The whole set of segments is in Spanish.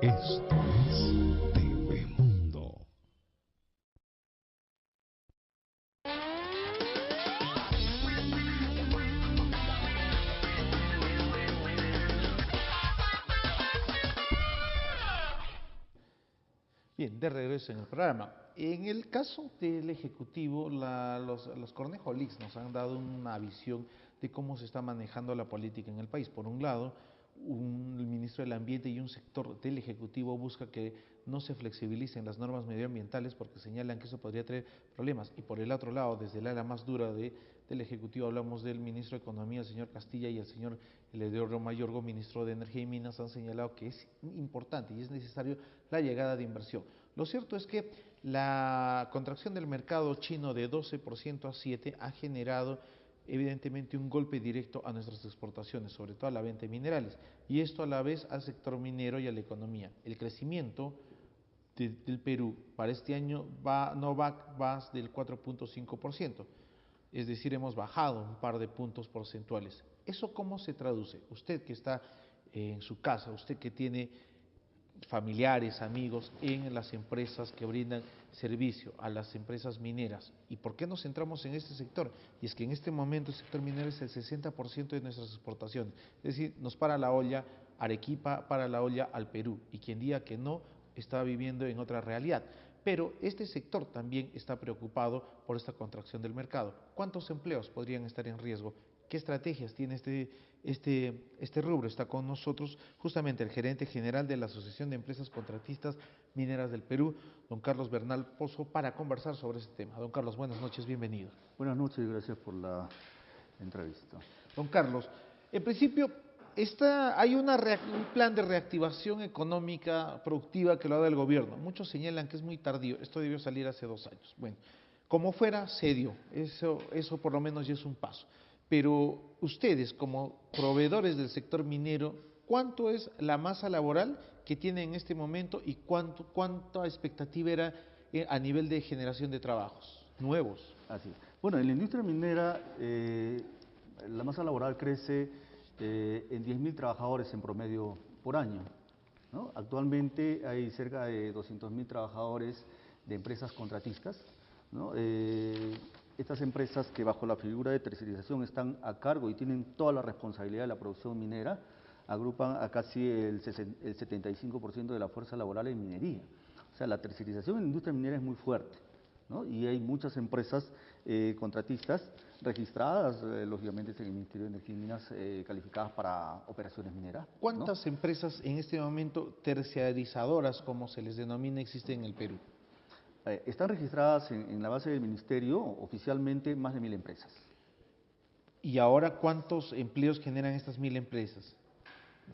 Esto es TV Mundo. Bien, de regreso en el programa. En el caso del Ejecutivo, los Cornejolix nos han dado una visión de cómo se está manejando la política en el país. Por un lado, el ministro del Ambiente y un sector del Ejecutivo busca que no se flexibilicen las normas medioambientales porque señalan que eso podría traer problemas. Y por el otro lado, desde el ala más dura del Ejecutivo, hablamos del ministro de Economía, el señor Castilla, y el señor Eleodoro Mayorga, ministro de Energía y Minas, han señalado que es importante y es necesario la llegada de inversión. Lo cierto es que la contracción del mercado chino de 12% a 7% ha generado evidentemente un golpe directo a nuestras exportaciones, sobre todo a la venta de minerales, y esto a la vez al sector minero y a la economía. El crecimiento del Perú para este año no va más del 4.5%, es decir, hemos bajado un par de puntos porcentuales. ¿Eso cómo se traduce? Usted que está en su casa, usted que tiene familiares, amigos en las empresas que brindan servicio a las empresas mineras. ¿Y por qué nos centramos en este sector? Y es que en este momento el sector minero es el 60% de nuestras exportaciones. Es decir, nos para la olla Arequipa, para la olla al Perú. Y quien diga que no, está viviendo en otra realidad. Pero este sector también está preocupado por esta contracción del mercado. ¿Cuántos empleos podrían estar en riesgo? ¿Qué estrategias tiene este rubro? Está con nosotros justamente el gerente general de la Asociación de Empresas Contratistas Mineras del Perú, don Carlos Bernal Pozo, para conversar sobre este tema. Don Carlos, buenas noches, bienvenido. Buenas noches y gracias por la entrevista. Don Carlos, en principio hay un plan de reactivación económica productiva que lo ha dado el gobierno. Muchos señalan que es muy tardío, esto debió salir hace 2 años. Bueno, como fuera, se dio, eso por lo menos ya es un paso. Pero ustedes, como proveedores del sector minero, ¿cuánto es la masa laboral que tienen en este momento y cuánta expectativa era a nivel de generación de trabajos nuevos? Así es. Bueno, en la industria minera la masa laboral crece en 10.000 trabajadores en promedio por año, ¿no? Actualmente hay cerca de 200.000 trabajadores de empresas contratistas, ¿no? Estas empresas que bajo la figura de tercerización están a cargo y tienen toda la responsabilidad de la producción minera, agrupan a casi el 75% de la fuerza laboral en minería. O sea, la tercerización en la industria minera es muy fuerte, ¿no? Y hay muchas empresas contratistas registradas, lógicamente, en el Ministerio de Energía y Minas, calificadas para operaciones mineras, ¿no? ¿Cuántas empresas en este momento terciarizadoras, como se les denomina, existen en el Perú? Están registradas en la base del Ministerio oficialmente más de 1.000 empresas. ¿Y ahora cuántos empleos generan estas 1.000 empresas?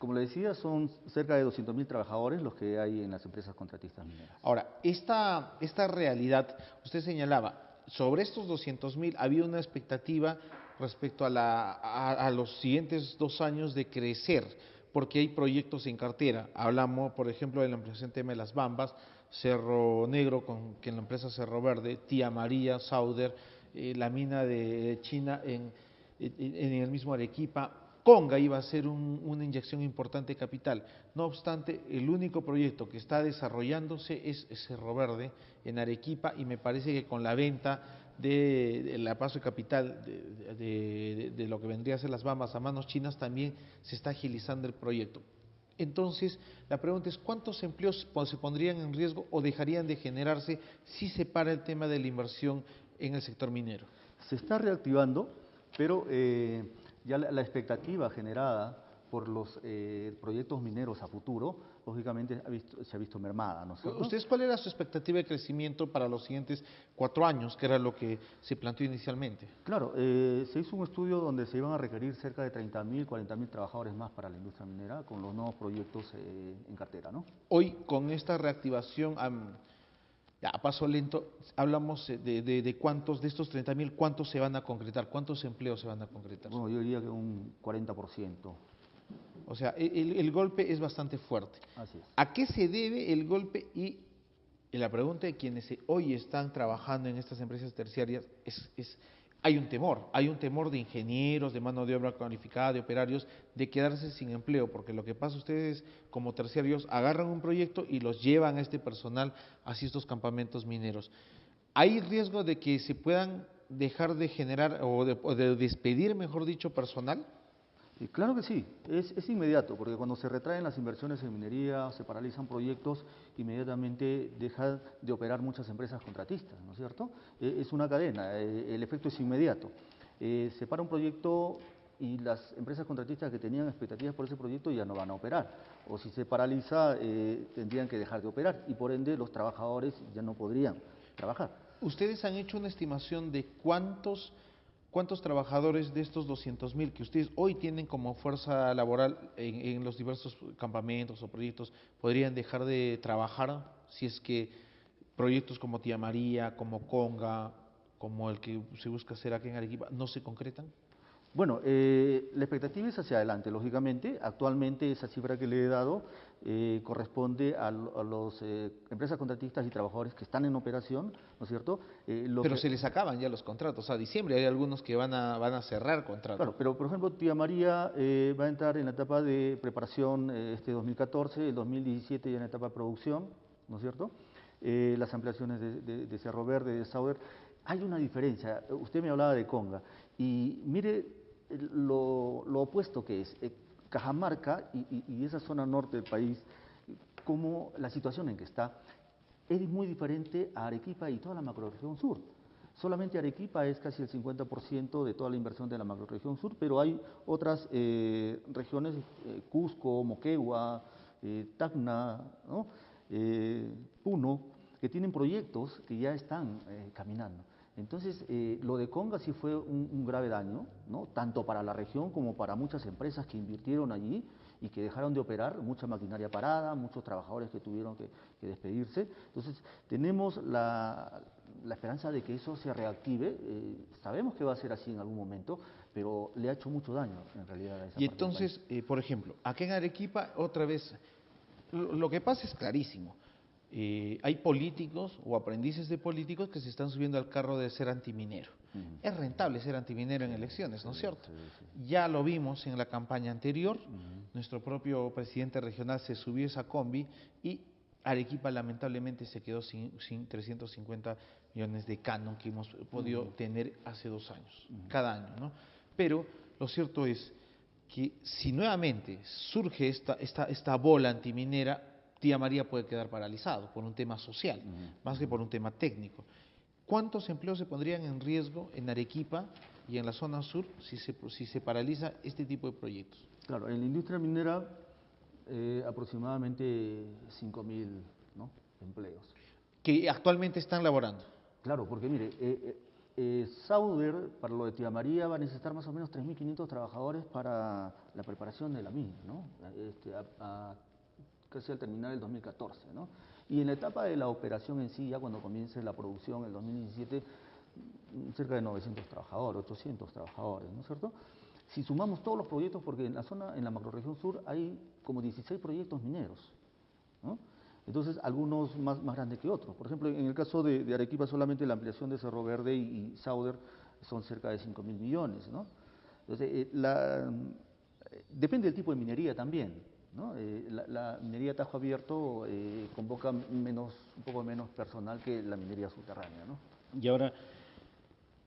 Como le decía, son cerca de 200.000 trabajadores los que hay en las empresas contratistas mineras. Ahora, esta realidad, usted señalaba, sobre estos 200.000 había una expectativa respecto a los siguientes 2 años de crecer, porque hay proyectos en cartera. Hablamos, por ejemplo, de la ampliación tema de las Bambas, Cerro Negro, que en la empresa Cerro Verde, Tía María, Sauder, la mina de China en el mismo Arequipa. Conga iba a ser una inyección importante de capital. No obstante, el único proyecto que está desarrollándose es Cerro Verde en Arequipa, y me parece que con la venta de la paso de capital de lo que vendría a ser las Bambas a manos chinas también se está agilizando el proyecto. Entonces, la pregunta es, ¿cuántos empleos se pondrían en riesgo o dejarían de generarse si se para el tema de la inversión en el sector minero? Se está reactivando, pero ya la expectativa generada por los proyectos mineros a futuro, lógicamente se ha visto mermada, ¿no es cierto? ¿Ustedes cuál era su expectativa de crecimiento para los siguientes 4 años, que era lo que se planteó inicialmente? Claro, se hizo un estudio donde se iban a requerir cerca de 30.000, 40.000 trabajadores más para la industria minera con los nuevos proyectos en cartera, ¿no? Hoy, con esta reactivación a paso lento, hablamos de cuántos de estos 30.000, cuántos se van a concretar, cuántos empleos se van a concretar. Bueno, yo diría que un 40%. O sea, el golpe es bastante fuerte. Así es. ¿A qué se debe el golpe? Y la pregunta de quienes hoy están trabajando en estas empresas terciarias es hay un temor de ingenieros, de mano de obra cualificada, de operarios, de quedarse sin empleo, porque lo que pasa ustedes como terciarios agarran un proyecto y los llevan a este personal hacia estos campamentos mineros. ¿Hay riesgo de que se puedan dejar de generar o de despedir, mejor dicho, personal? Y claro que sí, es inmediato, porque cuando se retraen las inversiones en minería, se paralizan proyectos, inmediatamente dejan de operar muchas empresas contratistas, ¿no es cierto? Es una cadena, el efecto es inmediato. Se para un proyecto y las empresas contratistas que tenían expectativas por ese proyecto ya no van a operar, o si se paraliza, tendrían que dejar de operar, y por ende los trabajadores ya no podrían trabajar. ¿Ustedes han hecho una estimación de cuántos trabajadores de estos 200.000 que ustedes hoy tienen como fuerza laboral en los diversos campamentos o proyectos podrían dejar de trabajar si es que proyectos como Tía María, como Conga, como el que se busca hacer aquí en Arequipa, no se concretan? Bueno, la expectativa es hacia adelante, lógicamente. Actualmente esa cifra que le he dado corresponde a las empresas contratistas y trabajadores que están en operación, ¿no es cierto? Pero se les acaban ya los contratos, a diciembre hay algunos que van a cerrar contratos. Claro, pero por ejemplo, Tía María va a entrar en la etapa de preparación este 2014, el 2017 ya en la etapa de producción, ¿no es cierto? Las ampliaciones de Cerro Verde, de Sauder. Hay una diferencia, usted me hablaba de Conga, y mire lo opuesto que es Cajamarca y esa zona norte del país, como la situación en que está, es muy diferente a Arequipa y toda la macrorregión sur. Solamente Arequipa es casi el 50% de toda la inversión de la macrorregión sur, pero hay otras regiones, Cusco, Moquegua, Tacna, ¿no? Puno, que tienen proyectos que ya están caminando. Entonces, lo de Conga sí fue un grave daño, ¿no? Tanto para la región como para muchas empresas que invirtieron allí y que dejaron de operar, mucha maquinaria parada, muchos trabajadores que tuvieron que despedirse. Entonces, tenemos la esperanza de que eso se reactive. Sabemos que va a ser así en algún momento, pero le ha hecho mucho daño en realidad a esa Y parte del país. entonces, por ejemplo, aquí en Arequipa, otra vez, lo que pasa es clarísimo. Hay políticos o aprendices de políticos que se están subiendo al carro de ser antiminero. Es rentable ser antiminero en elecciones, ¿no es cierto? Ya lo vimos en la campaña anterior, nuestro propio presidente regional se subió esa combi y Arequipa lamentablemente se quedó sin 350 millones de canon que hemos podido tener hace 2 años, cada año, ¿no? Pero lo cierto es que si nuevamente surge esta bola antiminera, Tía María puede quedar paralizado por un tema social, más que por un tema técnico. ¿Cuántos empleos se pondrían en riesgo en Arequipa y en la zona sur si se paraliza este tipo de proyectos? Claro, en la industria minera aproximadamente 5.000, ¿no?, empleos. Que actualmente están laborando. Claro, porque mire, Sauder, para lo de Tía María, va a necesitar más o menos 3.500 trabajadores para la preparación de la mina, ¿no? Casi al terminar el 2014, ¿no? Y en la etapa de la operación en sí, ya cuando comience la producción, el 2017, cerca de 900 trabajadores, 800 trabajadores, ¿no es cierto? Si sumamos todos los proyectos, porque en la zona, en la macrorregión sur, hay como 16 proyectos mineros, ¿no? Entonces, algunos más grandes que otros. Por ejemplo, en el caso de Arequipa, solamente la ampliación de Cerro Verde y Sauder son cerca de 5.000 millones, ¿no? Entonces, depende del tipo de minería también, ¿no? La minería a tajo abierto convoca un poco menos personal que la minería subterránea, ¿no? Y ahora,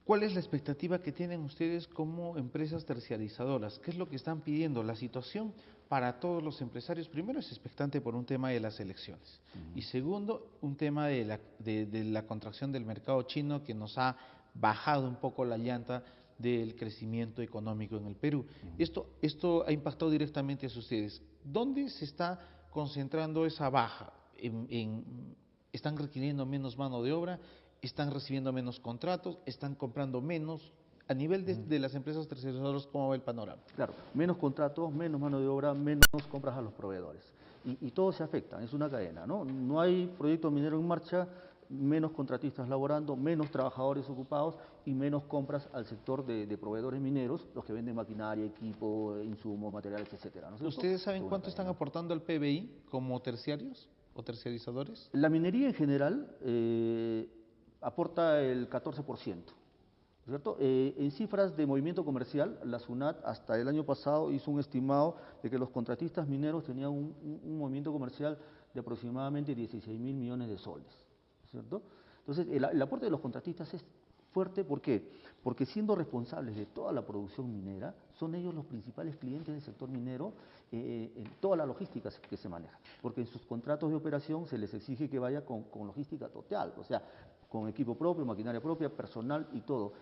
¿cuál es la expectativa que tienen ustedes como empresas terciarizadoras? ¿Qué es lo que están pidiendo? La situación para todos los empresarios, primero, es expectante por un tema de las elecciones. Y segundo, un tema de la contracción del mercado chino que nos ha bajado un poco la llanta del crecimiento económico en el Perú. Esto ha impactado directamente a ustedes. ¿Dónde se está concentrando esa baja? ¿Están requiriendo menos mano de obra? ¿Están recibiendo menos contratos? ¿Están comprando menos? A nivel de las empresas tercerizadoras, ¿cómo va el panorama? Claro, menos contratos, menos mano de obra, menos compras a los proveedores. Y todo se afecta, es una cadena, ¿no? No hay proyecto minero en marcha, menos contratistas laborando, menos trabajadores ocupados y menos compras al sector de proveedores mineros, los que venden maquinaria, equipo, insumos, materiales, etcétera, ¿no es cierto? ¿Ustedes saben cuánto están aportando al PBI como terciarios o terciarizadores? La minería en general aporta el 14%, ¿cierto? En cifras de movimiento comercial, la SUNAT hasta el año pasado hizo un estimado de que los contratistas mineros tenían un movimiento comercial de aproximadamente 16.000 millones de soles, ¿cierto? Entonces, el aporte de los contratistas es fuerte, ¿por qué? Porque siendo responsables de toda la producción minera, son ellos los principales clientes del sector minero en toda la logística que se maneja, porque en sus contratos de operación se les exige que vaya con logística total, o sea, con equipo propio, maquinaria propia, personal y todo.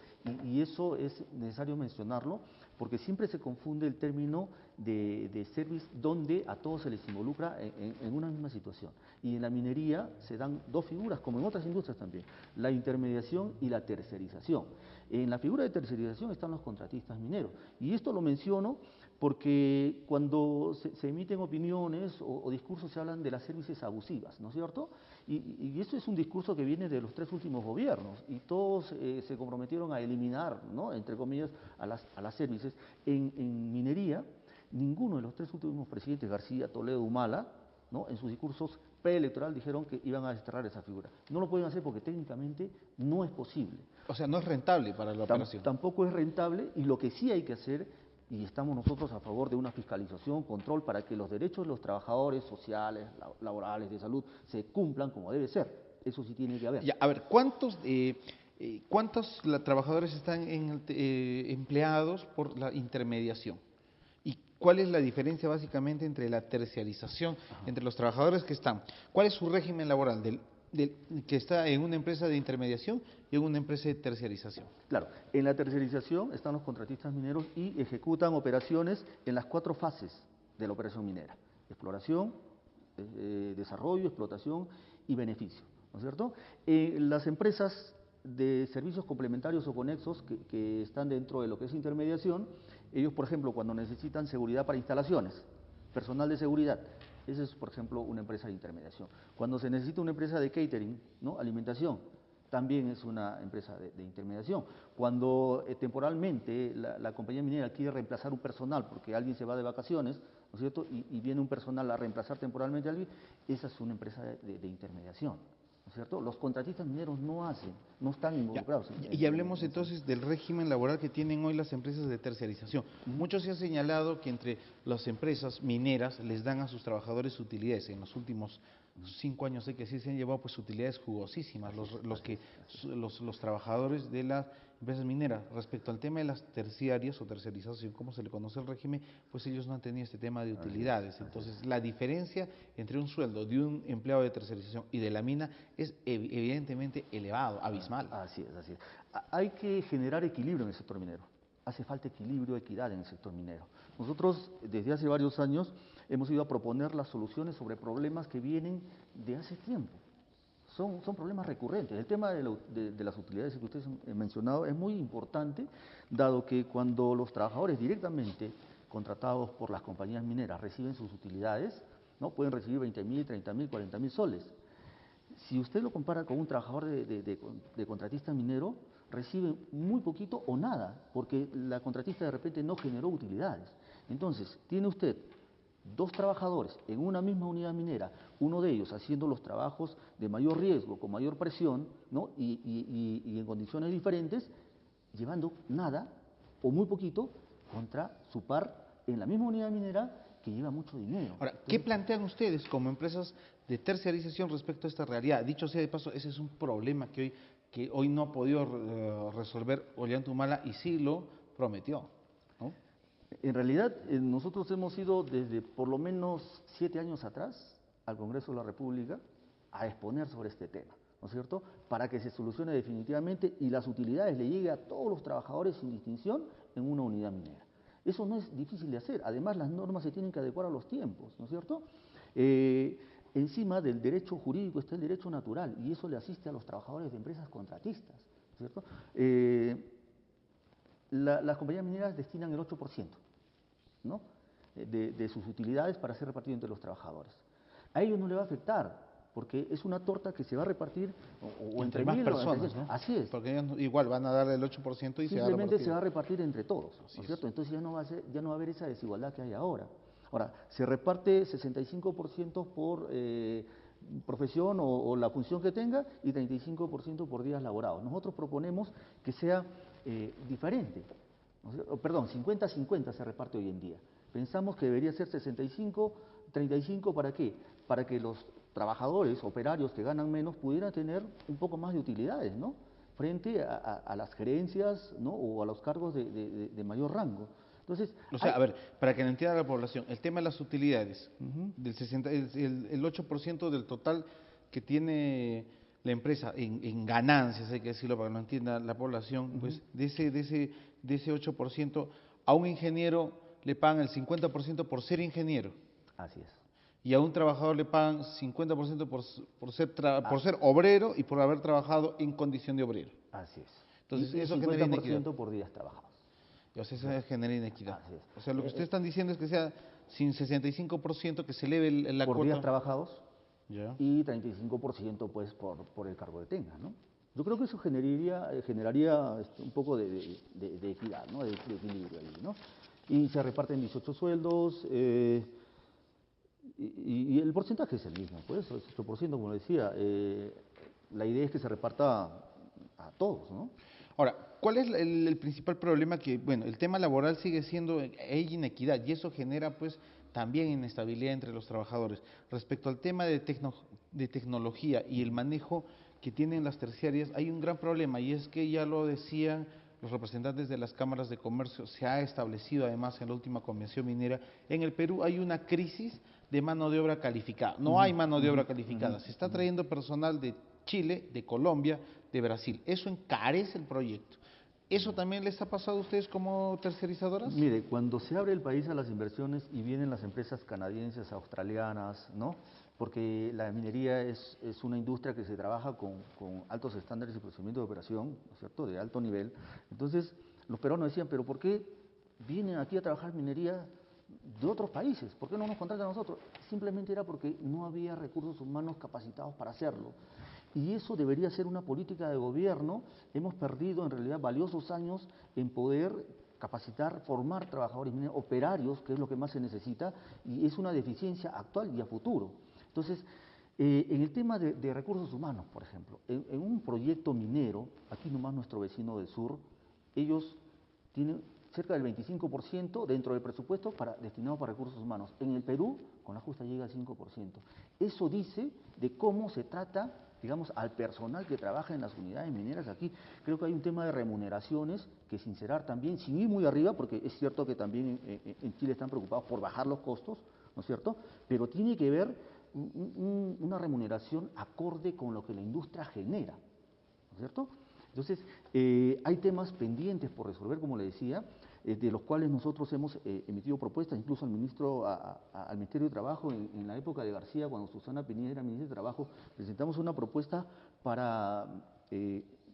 Y eso es necesario mencionarlo, porque siempre se confunde el término de service, donde a todos se les involucra en una misma situación. Y en la minería se dan dos figuras, como en otras industrias también, la intermediación y la tercerización. En la figura de tercerización están los contratistas mineros. Y esto lo menciono porque cuando se emiten opiniones o discursos se hablan de las services abusivas, ¿no es cierto? Y eso es un discurso que viene de los 3 últimos gobiernos y todos se comprometieron a eliminar, ¿no?, entre comillas, a las services. En minería, ninguno de los 3 últimos presidentes, García, Toledo, Humala, ¿no?, en sus discursos preelectoral dijeron que iban a desterrar esa figura. No lo pueden hacer porque técnicamente no es posible. O sea, no es rentable para la operación. Tampoco es rentable, y lo que sí hay que hacer, y estamos nosotros a favor de una fiscalización, control, para que los derechos de los trabajadores sociales, laborales, de salud, se cumplan como debe ser. Eso sí tiene que haber. Ya, a ver, ¿cuántos trabajadores están empleados por la intermediación? ¿Y cuál es la diferencia básicamente entre la terciarización, entre los trabajadores que están? ¿Cuál es su régimen laboral que está en una empresa de intermediación y en una empresa de terciarización? Claro, en la terciarización están los contratistas mineros y ejecutan operaciones en las 4 fases de la operación minera: exploración, desarrollo, explotación y beneficio, ¿no es cierto? Las empresas de servicios complementarios o conexos que están dentro de lo que es intermediación, ellos, por ejemplo, cuando necesitan seguridad para instalaciones, personal de seguridad, esa es, por ejemplo, una empresa de intermediación. Cuando se necesita una empresa de catering, ¿no?, alimentación, también es una empresa de intermediación. Cuando temporalmente la compañía minera quiere reemplazar un personal porque alguien se va de vacaciones, ¿no es cierto?, y viene un personal a reemplazar temporalmente a alguien, esa es una empresa de intermediación, ¿no es cierto? Los contratistas mineros no están involucrados. Y hablemos entonces del régimen laboral que tienen hoy las empresas de terciarización. Mucho se ha señalado que entre las empresas mineras les dan a sus trabajadores utilidades. En los últimos 5 años sé que sí se han llevado pues utilidades jugosísimas los trabajadores de las empresas mineras. Respecto al tema de las terciarias o terciarización, como se le conoce el régimen, pues ellos no han tenido este tema de utilidades. Entonces, la diferencia entre un sueldo de un empleado de terciarización y de la mina es evidentemente elevado, abismal. Así es, así es. Hay que generar equilibrio en el sector minero. Hace falta equilibrio, equidad en el sector minero. Nosotros, desde hace varios años, hemos ido a proponer las soluciones sobre problemas que vienen de hace tiempo. Son problemas recurrentes. El tema de las utilidades que ustedes han mencionado es muy importante, dado que cuando los trabajadores directamente contratados por las compañías mineras reciben sus utilidades, ¿no?, pueden recibir 20.000, 30.000, 40.000 soles. Si usted lo compara con un trabajador de contratista minero, recibe muy poquito o nada, porque la contratista de repente no generó utilidades. Entonces, tiene usted 2 trabajadores en una misma unidad minera, uno de ellos haciendo los trabajos de mayor riesgo, con mayor presión, ¿no?, y en condiciones diferentes, llevando nada o muy poquito contra su par en la misma unidad minera que lleva mucho dinero. Ahora, ¿qué plantean ustedes como empresas de terciarización respecto a esta realidad? Dicho sea de paso, ese es un problema que hoy no ha podido resolver Ollanta-Humala y sí lo prometió, ¿no? En realidad, nosotros hemos ido desde por lo menos 7 años atrás al Congreso de la República a exponer sobre este tema, ¿no es cierto?, para que se solucione definitivamente y las utilidades le lleguen a todos los trabajadores sin distinción en una unidad minera. Eso no es difícil de hacer. Además, las normas se tienen que adecuar a los tiempos, ¿no es cierto? Encima del derecho jurídico está el derecho natural, y eso le asiste a los trabajadores de empresas contratistas, ¿no es cierto? Las compañías mineras destinan el 8%, ¿no?, de sus utilidades para ser repartido entre los trabajadores. A ellos no le va a afectar, porque es una torta que se va a repartir o entre más 1000 personas, ¿no? Así es. Porque ellos igual van a darle el 8% y simplemente se va a repartir entre todos, ¿no es cierto? Es. Entonces ya no va a haber esa desigualdad que hay ahora. Ahora, se reparte 65% por profesión o la función que tenga y 35% por días laborados. Nosotros proponemos que sea diferente, ¿no? Perdón, 50-50 se reparte hoy en día. Pensamos que debería ser 65-35, ¿para qué? Para que los trabajadores, operarios que ganan menos pudieran tener un poco más de utilidades, ¿no? Frente a las gerencias, ¿no? O a los cargos de mayor rango. Entonces, O sea, a ver, para que lo entienda la población, el tema de las utilidades, del 60, el 8% del total que tiene la empresa en ganancias, hay que decirlo para que lo entienda la población, pues de ese 8%, a un ingeniero le pagan el 50% por ser ingeniero. así es. Y a un trabajador le pagan 50% por ser obrero y por haber trabajado en condición de obrero. Así es. Entonces, y eso genera inequidad. 50% por días trabajados. O sea, eso genera inequidad. Así es. O sea, lo que ustedes están diciendo es que sea sin 65%, que se eleve la por cuota. días trabajados Ya. y 35% pues por el cargo que tenga, ¿no? Yo creo que eso generaría un poco de equidad, ¿no? De equilibrio ahí, ¿no? Y se reparten 18 sueldos, y el porcentaje es el mismo, pues, es 8%, como decía. La idea es que se reparta a todos, ¿no? Ahora, ¿cuál es el principal problema? Que, bueno, el tema laboral sigue siendo, hay inequidad y eso genera, pues, también inestabilidad entre los trabajadores. Respecto al tema de tecnología y el manejo que tienen las terciarias, hay un gran problema y es que ya lo decían los representantes de las cámaras de comercio, se ha establecido además en la última convención minera, en el Perú hay una crisis de mano de obra calificada, no hay mano de obra calificada, se está trayendo personal de Chile, de Colombia, de Brasil, eso encarece el proyecto. ¿Eso también les ha pasado a ustedes como tercerizadoras? Mire, cuando se abre el país a las inversiones y vienen las empresas canadienses, australianas, ¿no? Porque la minería es una industria que se trabaja con altos estándares de procedimiento de operación, ¿no es cierto?, de alto nivel. Entonces, los peruanos decían, pero ¿por qué vienen aquí a trabajar minería de otros países? ¿Por qué no nos contratan a nosotros? Simplemente era porque no había recursos humanos capacitados para hacerlo. Y eso debería ser una política de gobierno. Hemos perdido en realidad valiosos años en poder capacitar, formar trabajadores mineros, operarios, que es lo que más se necesita, y es una deficiencia actual y a futuro. Entonces, en el tema de recursos humanos, por ejemplo, en un proyecto minero, aquí nomás nuestro vecino del sur, ellos tienen cerca del 25% dentro del presupuesto destinado para recursos humanos. En el Perú, con la justa llega al 5%. Eso dice de cómo se trata, digamos, al personal que trabaja en las unidades mineras aquí. Creo que hay un tema de remuneraciones que sincerar también, sin ir muy arriba, porque es cierto que también en Chile están preocupados por bajar los costos, ¿no es cierto? Pero tiene que ver una remuneración acorde con lo que la industria genera, ¿no es cierto? Entonces, hay temas pendientes por resolver, como le decía, de los cuales nosotros hemos emitido propuestas, incluso al Ministerio de Trabajo, en la época de García, cuando Susana Pinilla era ministra de Trabajo, presentamos una propuesta para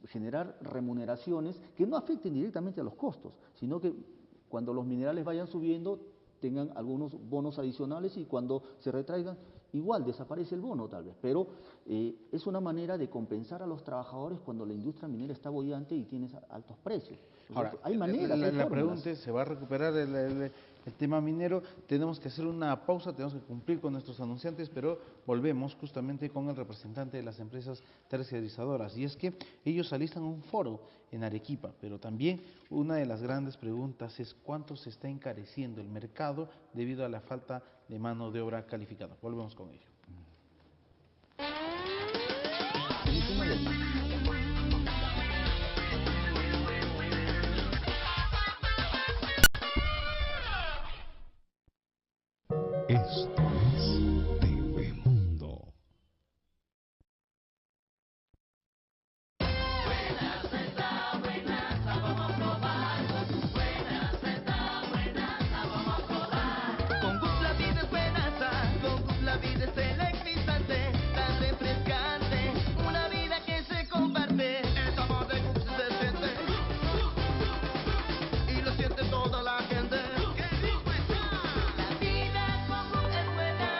generar remuneraciones que no afecten directamente a los costos, sino que cuando los minerales vayan subiendo tengan algunos bonos adicionales y cuando se retraigan, igual desaparece el bono tal vez, pero es una manera de compensar a los trabajadores cuando la industria minera está boyante y tiene altos precios. Ahora, hay maneras, la pregunta es, ¿se va a recuperar el tema minero? Tenemos que hacer una pausa, tenemos que cumplir con nuestros anunciantes, pero volvemos justamente con el representante de las empresas terciarizadoras. Y es que ellos alistan un foro en Arequipa, pero también una de las grandes preguntas es cuánto se está encareciendo el mercado debido a la falta de mano de obra calificada. Volvemos con ello. Esto es TV Mundo. Con Gups la vida es buenaza, con Gups la vida es electrizante, tan refrescante, una vida que se comparte. El sabor de Gups se siente y lo siente toda la gente. ¡Qué rico está! La vida con Gups es buenaza.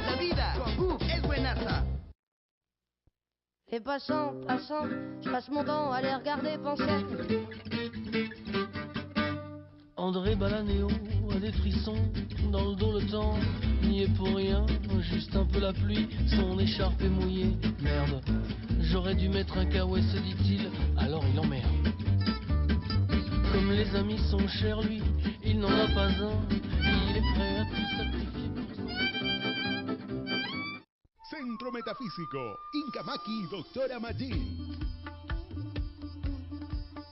La vida con Gups es buenaza. Et passant, je passe mon temps à les regarder penser. André Balanéo a des frissons dans le dos, le temps n'y est pour rien, juste un peu la pluie, son écharpe est mouillée. Merde, j'aurais dû mettre un kawaii, se dit-il, alors il emmerde. Comme les amis sont chers, lui, il n'en a pas un, il est prêt à tout sacrifier pour ça. Centro Metafísico, Incamaki, Doctora Maggi.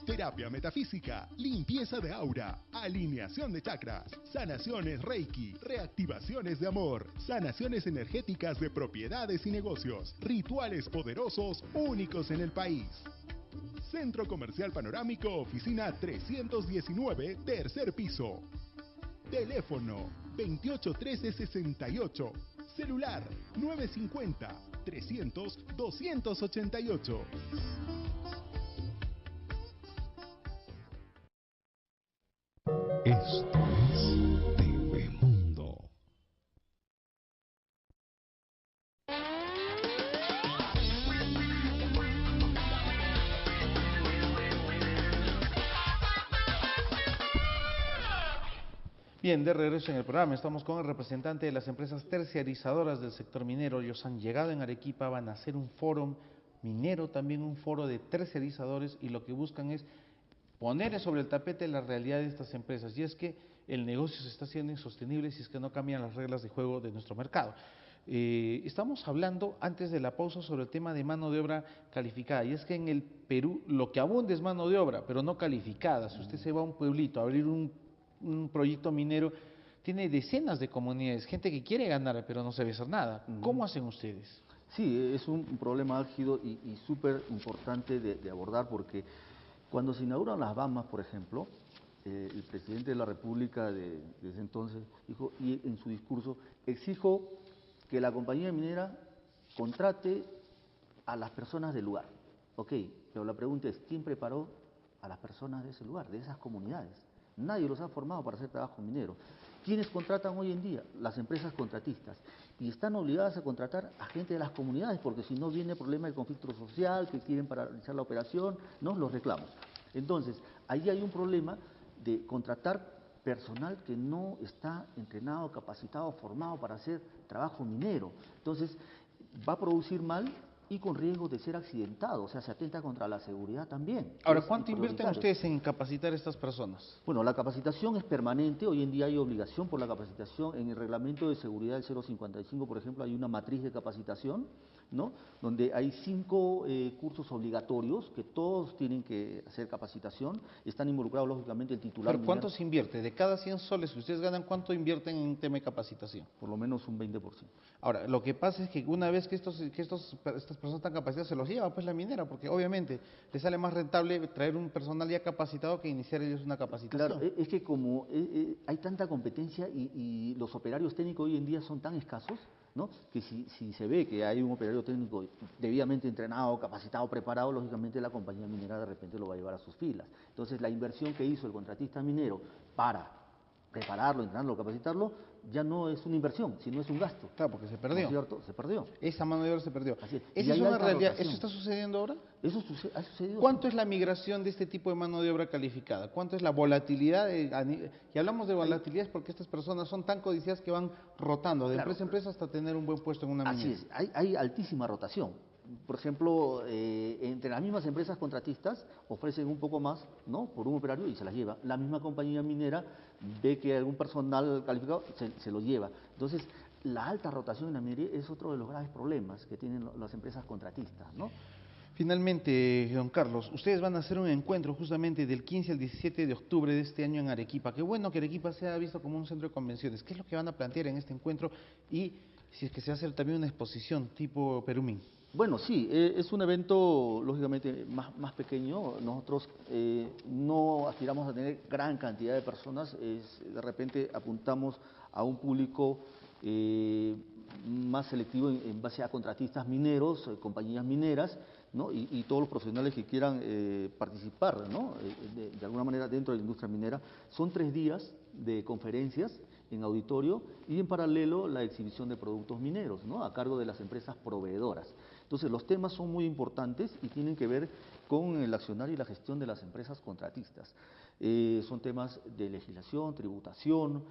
Terapia metafísica, limpieza de aura, alineación de chakras, sanaciones Reiki, reactivaciones de amor, sanaciones energéticas de propiedades y negocios, rituales poderosos únicos en el país. Centro Comercial Panorámico, oficina 319, tercer piso. Teléfono 281368. Celular 950 300 288. Esto es TV Mundo. Bien, de regreso en el programa, estamos con el representante de las empresas terciarizadoras del sector minero. Ellos han llegado en Arequipa, van a hacer un foro minero, también un foro de terciarizadores, y lo que buscan es poner sobre el tapete la realidad de estas empresas, y es que el negocio se está haciendo insostenible si es que no cambian las reglas de juego de nuestro mercado. Estamos hablando antes de la pausa sobre el tema de mano de obra calificada, y es que en el Perú lo que abunda es mano de obra, pero no calificada. Si usted se va a un pueblito a abrir un proyecto minero, tiene decenas de comunidades, gente que quiere ganar pero no sabe hacer nada. ¿Cómo hacen ustedes? Sí, es un problema álgido y súper importante de abordar, porque cuando se inauguran las BAMAS, por ejemplo, el presidente de la República de ese entonces dijo, y en su discurso, exijo que la compañía minera contrate a las personas del lugar. Ok, pero la pregunta es, ¿quién preparó a las personas de ese lugar, de esas comunidades? Nadie los ha formado para hacer trabajo minero. ¿Quiénes contratan hoy en día? Las empresas contratistas. Y están obligadas a contratar a gente de las comunidades, porque si no viene el problema de conflicto social, que quieren paralizar la operación, ¿no? Los reclamos. Entonces, ahí hay un problema de contratar personal que no está entrenado, capacitado, formado para hacer trabajo minero. Entonces, va a producir mal y con riesgo de ser accidentado, o sea, se atenta contra la seguridad también. Ahora, ¿cuánto invierten ustedes en capacitar a estas personas? Bueno, la capacitación es permanente, hoy en día hay obligación por la capacitación. En el reglamento de seguridad del 055, por ejemplo, hay una matriz de capacitación, ¿no? Donde hay 5 cursos obligatorios que todos tienen que hacer capacitación. Están involucrados, lógicamente, el titular. ¿Pero cuánto se invierte? De cada 100 soles que ustedes ganan, ¿cuánto invierten en tema de capacitación? Por lo menos un 20%. Ahora, lo que pasa es que una vez que estas personas están capacitadas, se los lleva pues la minera, porque obviamente les sale más rentable traer un personal ya capacitado que iniciar ellos una capacitación. Claro, es que como hay tanta competencia y los operarios técnicos hoy en día son tan escasos, ¿no? Que si se ve que hay un operario técnico debidamente entrenado, capacitado, preparado, lógicamente la compañía minera de repente lo va a llevar a sus filas. Entonces la inversión que hizo el contratista minero para prepararlo, entrenarlo, capacitarlo, ya no es una inversión, sino es un gasto. Claro, porque se perdió. ¿No es cierto? Se perdió. Esa mano de obra se perdió. Así es. ¿Esa Y es hay una alta realidad? rotación. ¿Eso está sucediendo ahora? Eso ha sucedido. ¿Cuánto es la migración de este tipo de mano de obra calificada? ¿Cuánto es la volatilidad? Y hablamos de volatilidad porque estas personas son tan codiciadas que van rotando de empresa a empresa hasta tener un buen puesto en una minera. Así es, hay altísima rotación. Por ejemplo, entre las mismas empresas contratistas ofrecen un poco más, ¿no? Por un operario y se las lleva. La misma compañía minera ve que algún personal calificado se lo lleva. Entonces, la alta rotación en la minería es otro de los graves problemas que tienen las empresas contratistas, ¿no? Finalmente, don Carlos, ustedes van a hacer un encuentro justamente del 15 al 17 de octubre de este año en Arequipa. Qué bueno que Arequipa sea visto como un centro de convenciones. ¿Qué es lo que van a plantear en este encuentro? Y si es que se hace también una exposición tipo Perumín. Bueno, sí, es un evento lógicamente más pequeño. Nosotros no aspiramos a tener gran cantidad de personas, de repente apuntamos a un público más selectivo en base a contratistas mineros, compañías mineras, ¿no? Y todos los profesionales que quieran participar, ¿no? De alguna manera dentro de la industria minera. Son 3 días de conferencias en auditorio y en paralelo la exhibición de productos mineros, ¿no? A cargo de las empresas proveedoras. Entonces, los temas son muy importantes y tienen que ver con el accionar y la gestión de las empresas contratistas. Son temas de legislación, tributación,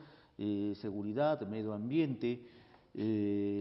seguridad, medio ambiente,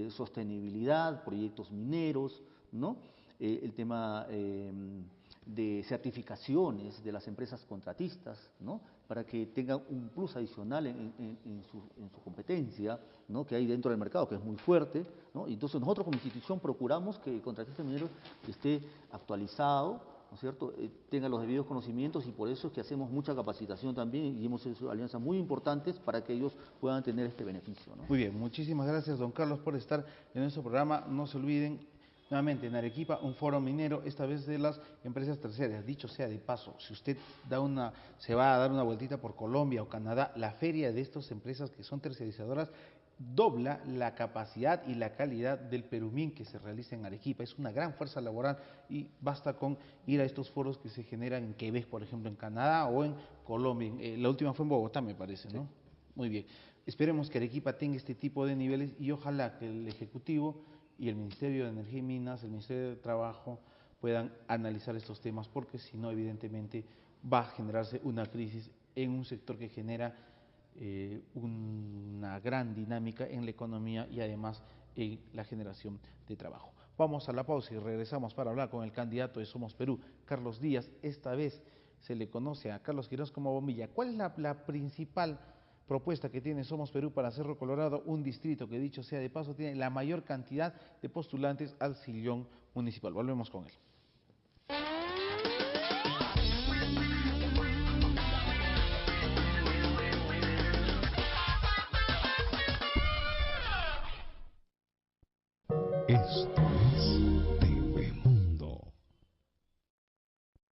sostenibilidad, proyectos mineros, ¿no? El tema de certificaciones de las empresas contratistas, ¿no? Para que tengan un plus adicional en su competencia, ¿no? Que hay dentro del mercado, que es muy fuerte, ¿no? Y entonces nosotros como institución procuramos que el contratista minero esté actualizado, ¿no es cierto?, tenga los debidos conocimientos, y por eso es que hacemos mucha capacitación también y hemos hecho alianzas muy importantes para que ellos puedan tener este beneficio, ¿no? Muy bien, muchísimas gracias, don Carlos, por estar en nuestro programa. No se olviden, nuevamente en Arequipa, un foro minero, esta vez de las empresas terciarias. Dicho sea de paso, si usted se va a dar una vueltita por Colombia o Canadá, la feria de estas empresas que son terciarizadoras dobla la capacidad y la calidad del Perumín que se realiza en Arequipa. Es una gran fuerza laboral y basta con ir a estos foros que se generan en Quebec, por ejemplo, en Canadá o en Colombia. La última fue en Bogotá, me parece, ¿no? Sí. Muy bien. Esperemos que Arequipa tenga este tipo de niveles y ojalá que el Ejecutivo y el Ministerio de Energía y Minas, el Ministerio de Trabajo, puedan analizar estos temas, porque si no, evidentemente, va a generarse una crisis en un sector que genera una gran dinámica en la economía y además en la generación de trabajo. Vamos a la pausa y regresamos para hablar con el candidato de Somos Perú, Carlos Díaz. Esta vez se le conoce a Carlos Quiroz como Bombilla. ¿Cuál es la principal propuesta que tiene Somos Perú para Cerro Colorado, un distrito que, dicho sea de paso, tiene la mayor cantidad de postulantes al sillón municipal? Volvemos con él. Esto